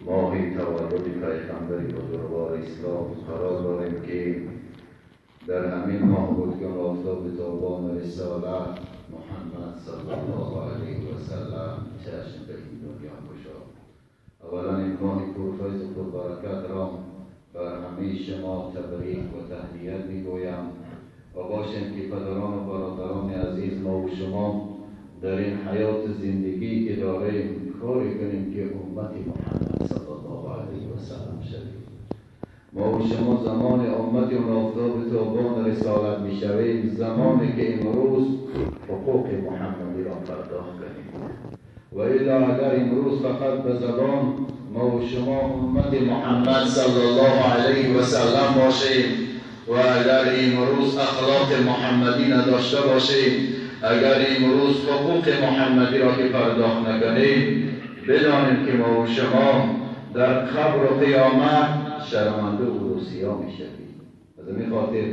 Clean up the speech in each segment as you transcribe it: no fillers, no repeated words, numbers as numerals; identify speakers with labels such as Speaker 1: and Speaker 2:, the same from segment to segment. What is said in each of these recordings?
Speaker 1: ماهی تولد پیغمبر بزرگوار اسلام قرار داریم که در همین ماه بود که آفتاب تابان رسالت محمد صلی الله علیه و سلم چشم به این دنیا گشاد. اولا این ماه پرفیض و پربرکت را بر همه شما تبریک و تهنیت میگویم و باشیم که پدران و برادران عزیز ما و شما در این حیات زندگی که داریم کاری کنیم که امت محمد صلی الله علیه و سلم شویم. ما و شما زمان امت اون آفتاب تابان رسالت میشویم، زمانی که امروز حقوق محمدی را پرداخت کنیم. و الا اگر امروز فقط به زبان ما و شما امت محمد صلی الله علیه و سلم باشیم و اگر امروز اخلاق محمدی نداشته باشیم، اگر امروز حقوق محمدی را که پرداخت نکنیم، بدانیم که ما و شما در قبر و قیامت شرمنده و روسیا می شویم. از این خاطر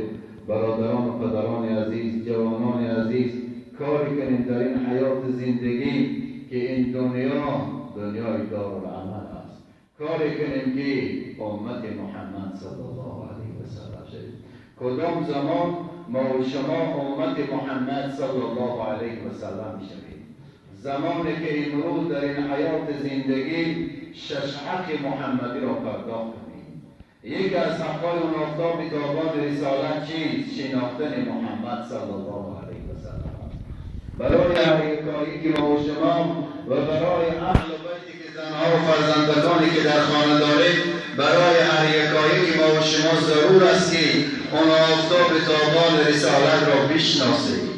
Speaker 1: برادران و پدران عزیز، جوانان عزیز، کاری کنیم در این حیات زندگی که این دنیای دارالعمل است. کاری کنیم که امت محمد صلی الله علیه و سلم شویم. کدام زمان ما و شما امت محمد صلی الله علیه و سلم شویم؟ زمانی که امروز در این حیات زندگی شش حق محمدی را پرداخت کنیم. یکی از حقهای اون آفتاب تابان رسالت چیست؟ شناختن محمد صلی الله علیه و سلم. برای هریکایی که ما و شما و برای اهل بیتی که زنها و فرزندگانی که در خانه داریم، برای هریکایی که ما و شما ضرور است که اون آفتاب تابان رسالت را بشناسید،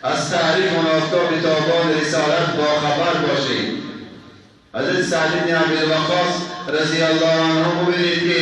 Speaker 1: از تعریف اون آفتاب تابان رسالت با خبر باشید. حضرت سعد بن ابی وقاص رضی الله عنه ببینید که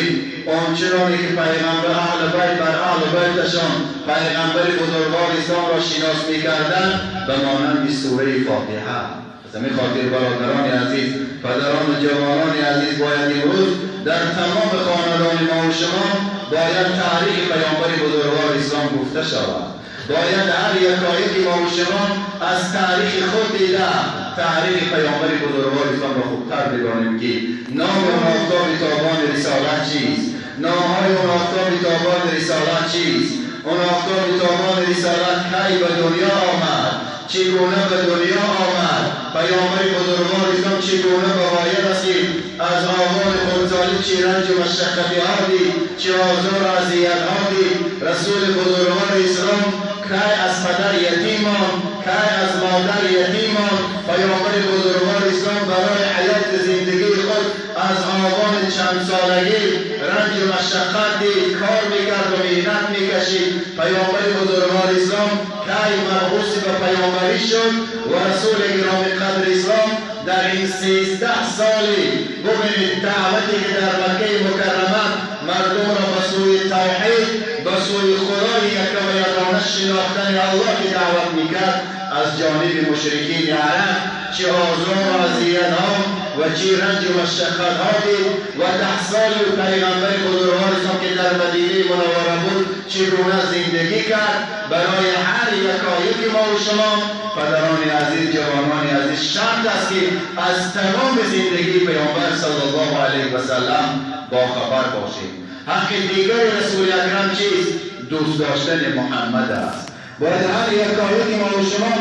Speaker 1: آنچنانی که پیغمبر اهل بیت بر اهل بیتشان پیغمبر بزرگوار اسلام را شناس می‌کردند به مانند سوره فاتحه. از همین خاطر برادران عزیز، پدران و جوانان عزیز، باید امروز در تمام خاندان ما و شما باید تاریخ پیامبر بزرگوار اسلام گفته شود. باید هر یکایک ما و شما از تاریخ خود دیده تاریخ پیامبر بزرگوار اسلام را خوبتر بدانیم که نام اون آفتاب تابان رسالت چیست، نامهای اون آفتاب تابان رسالت چیست، اون آفتاب تابان رسالت کی به دنیا آمد، چگونه به دنیا آمد، پیامبر بزرگوار اسلام چگونه باید رسید، از آغاز خردسالی چه رنج و مشقتی ها دید، چه آزار و اذیت ها دید. رسول بزرگوار اسلام کی از پدر یتیمان، کی از مادر یتیمان. پیامبر بزرگوار اسلام برای حیات زندگی خود از آغاز چند سالگی رنج و مشقت دید، کار میکرد و محنت میکشید. پیامبر بزرگوار اسلام کی مربوط به پیامبری شد و رسول گرامی قدر اسلام در این 13 سالی ببینید دعوتی که در مکه مکرمه مردم را به سوی توحید، به سوی خدای یکتا و یگانه شناختن الله که دعوت میکرد، از جانب مشرکین عرب چه آزار و اذیت‌ها و چه رنج و مشقت‌ها دید و 10 سالی پیغمبر بزرگوار اسلام که در مدینه منوره بود چگونه زندگی کرد. برای هر یکایک ما و شما پدران عزیز، جوانان عزیز، شرط است که از تمام زندگی پیامبر صلی الله علیه و سلم با خبر باشیم. حق دیگر رسول اکرم چیست؟ دوست داشتن محمد است. باید هر یکایک ما و شما